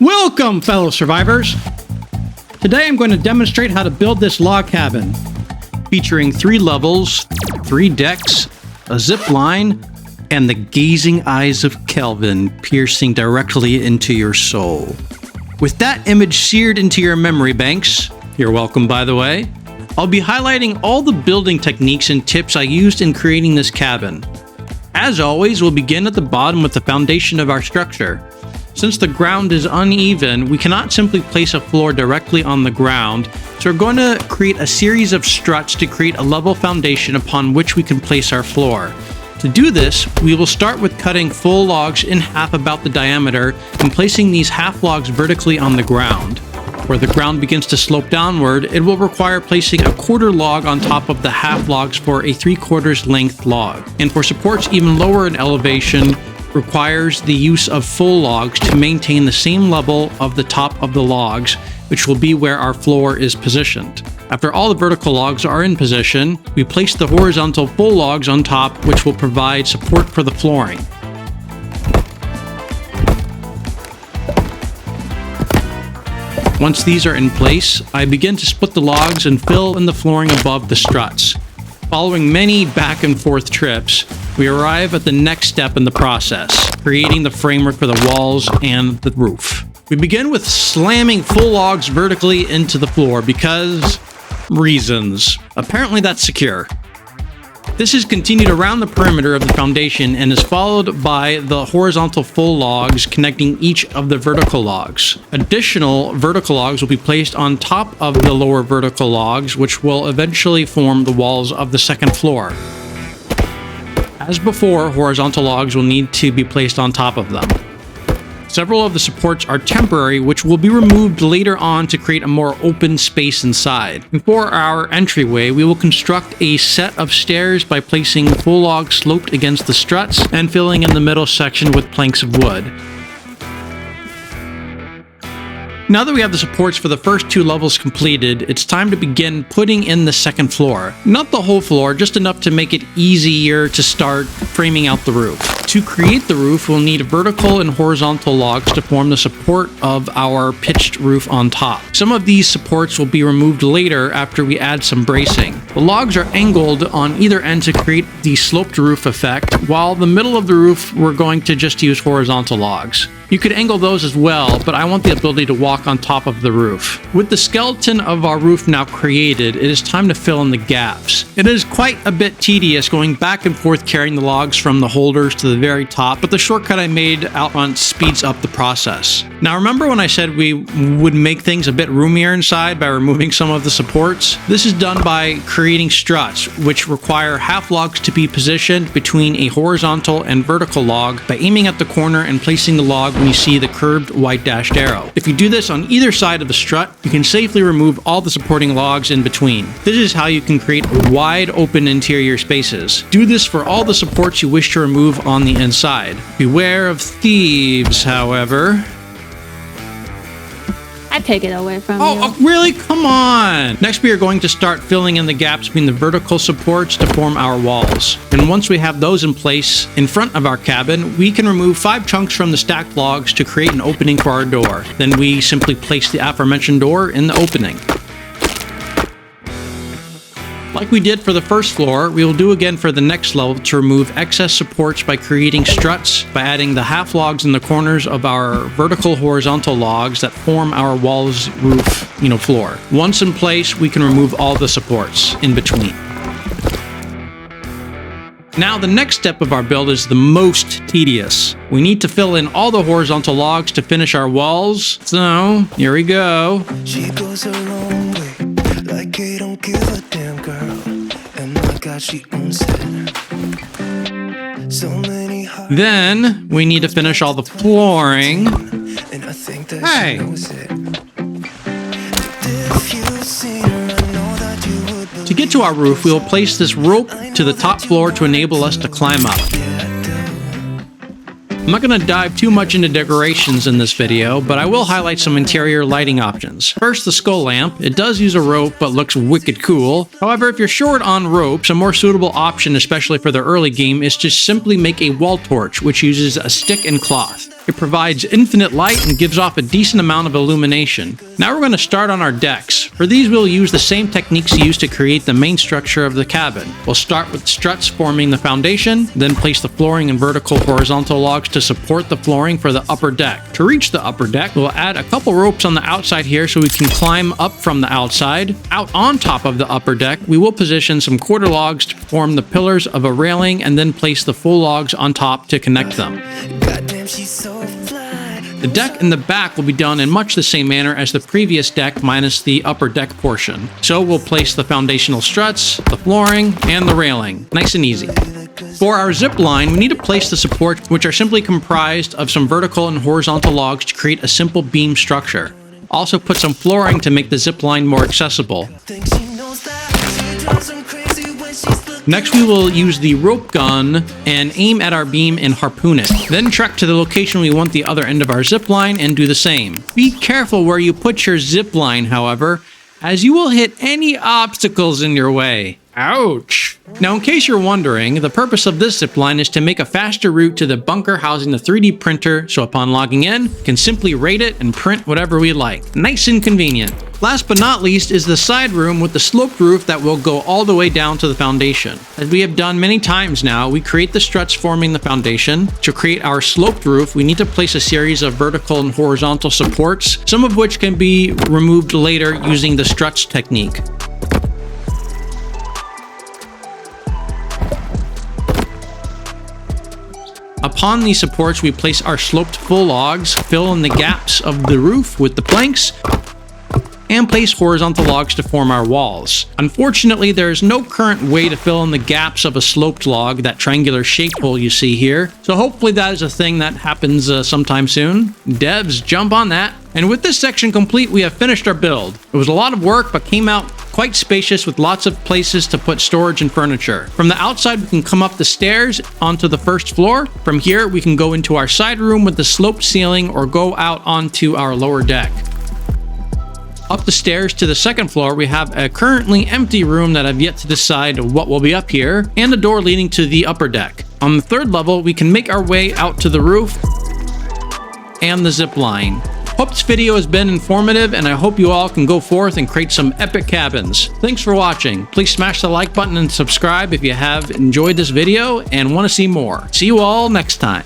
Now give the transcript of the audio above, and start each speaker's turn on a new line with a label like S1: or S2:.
S1: Welcome, fellow survivors! Today I'm going to demonstrate how to build this log cabin, featuring 3 levels, 3 decks, a zip line, and the gazing eyes of Kelvin piercing directly into your soul. With that image seared into your memory banks, you're welcome by the way, I'll be highlighting all the building techniques and tips I used in creating this cabin. As always, we'll begin at the bottom with the foundation of our structure. Since the ground is uneven, we cannot simply place a floor directly on the ground, so we're going to create a series of struts to create a level foundation upon which we can place our floor. To do this, we will start with cutting full logs in half about the diameter and placing these half logs vertically on the ground. Where the ground begins to slope downward, it will require placing a quarter log on top of the half logs for a 3/4 length log. And for supports even lower in elevation, requires the use of full logs to maintain the same level of the top of the logs, which will be where our floor is positioned. After all the vertical logs are in position, we place the horizontal full logs on top, which will provide support for the flooring. Once these are in place, I begin to split the logs and fill in the flooring above the struts. Following many back and forth trips, we arrive at the next step in the process, creating the framework for the walls and the roof. We begin with slamming full logs vertically into the floor because reasons. Apparently that's secure. This is continued around the perimeter of the foundation and is followed by the horizontal full logs connecting each of the vertical logs. Additional vertical logs will be placed on top of the lower vertical logs, which will eventually form the walls of the second floor. As before, horizontal logs will need to be placed on top of them. Several of the supports are temporary, which will be removed later on to create a more open space inside. For our entryway, we will construct a set of stairs by placing full logs sloped against the struts and filling in the middle section with planks of wood. Now that we have the supports for the first 2 levels completed, it's time to begin putting in the second floor. Not the whole floor, just enough to make it easier to start framing out the roof. To create the roof, we'll need vertical and horizontal logs to form the support of our pitched roof on top. Some of these supports will be removed later after we add some bracing. The logs are angled on either end to create the sloped roof effect, while the middle of the roof we're going to just use horizontal logs. You could angle those as well, but I want the ability to walk on top of the roof. With the skeleton of our roof now created, it is time to fill in the gaps. It is quite a bit tedious going back and forth carrying the logs from the holders to the very top, but the shortcut I made out front speeds up the process. Now remember when I said we would make things a bit roomier inside by removing some of the supports? This is done by creating struts, which require half logs to be positioned between a horizontal and vertical log by aiming at the corner and placing the log when you see the curved white dashed arrow. If you do this on either side of the strut, you can safely remove all the supporting logs in between. This is how you can create wide open interior spaces. Do this for all the supports you wish to remove on the inside. Beware of thieves, however.
S2: I take it away from you.
S1: Oh, really? Come on! Next, we are going to start filling in the gaps between the vertical supports to form our walls. And once we have those in place in front of our cabin, we can remove 5 chunks from the stacked logs to create an opening for our door. Then we simply place the aforementioned door in the opening. Like we did for the first floor, we will do again for the next level to remove excess supports by creating struts by adding the half logs in the corners of our vertical horizontal logs that form our walls, roof, floor. Once in place, we can remove all the supports in between. Now the next step of our build is the most tedious. We need to fill in all the horizontal logs to finish our walls. So, here we go.
S3: She goes her own way, like they don't give a damn girl. And my God, she owns it. So many
S1: Then we need to finish all the flooring.
S3: and I think that
S1: Hey.
S3: she knows it. If you've seen her, I know that you would believe.
S1: To get to our roof, we will place this rope to the top floor to enable us to climb up. I'm not going to dive too much into decorations in this video, but I will highlight some interior lighting options. First, the skull lamp. It does use a rope, but looks wicked cool. However, if you're short on ropes, a more suitable option, especially for the early game, is to simply make a wall torch, which uses a stick and cloth. It provides infinite light and gives off a decent amount of illumination. Now we're going to start on our decks. For these we'll use the same techniques used to create the main structure of the cabin. We'll start with struts forming the foundation, then place the flooring and vertical horizontal logs to support the flooring for the upper deck. To reach the upper deck, we'll add a couple ropes on the outside here so we can climb up from the outside. Out on top of the upper deck, we will position some quarter logs to form the pillars of a railing and then place the full logs on top to connect them.
S3: Goddamn, she's so fly.
S1: The deck in the back will be done in much the same manner as the previous deck minus the upper deck portion. So we'll place the foundational struts, the flooring, and the railing. Nice and easy. For our zip line, we need to place the supports, which are simply comprised of some vertical and horizontal logs to create a simple beam structure. Also put some flooring to make the zip line more accessible.
S3: Think she knows that she drives him crazy when she's looking.
S1: Next, we will use the rope gun and aim at our beam and harpoon it. Then trek to the location we want the other end of our zip line and do the same. Be careful where you put your zip line, however, as you will hit any obstacles in your way. Ouch! Now, in case you're wondering, the purpose of this zip line is to make a faster route to the bunker housing the 3D printer, so upon logging in, we can simply rate it and print whatever we like. Nice and convenient. Last but not least is the side room with the sloped roof that will go all the way down to the foundation. As we have done many times now, we create the struts forming the foundation. To create our sloped roof, we need to place a series of vertical and horizontal supports, some of which can be removed later using the struts technique. Upon these supports, we place our sloped full logs, fill in the gaps of the roof with the planks, and place horizontal logs to form our walls. Unfortunately, there is no current way to fill in the gaps of a sloped log, that triangular shaped hole you see here, so hopefully that is a thing that happens sometime soon. Devs, jump on that. And with this section complete, we have finished our build. It was a lot of work, but came out quite spacious with lots of places to put storage and furniture. From the outside, we can come up the stairs onto the first floor. From here, we can go into our side room with the sloped ceiling or go out onto our lower deck. Up the stairs to the second floor, we have a currently empty room that I've yet to decide what will be up here, and a door leading to the upper deck. On the third level, we can make our way out to the roof and the zip line. Hope this video has been informative, and I hope you all can go forth and create some epic cabins. Thanks for watching. Please smash the like button and subscribe if you have enjoyed this video and want to see more. See you all next time.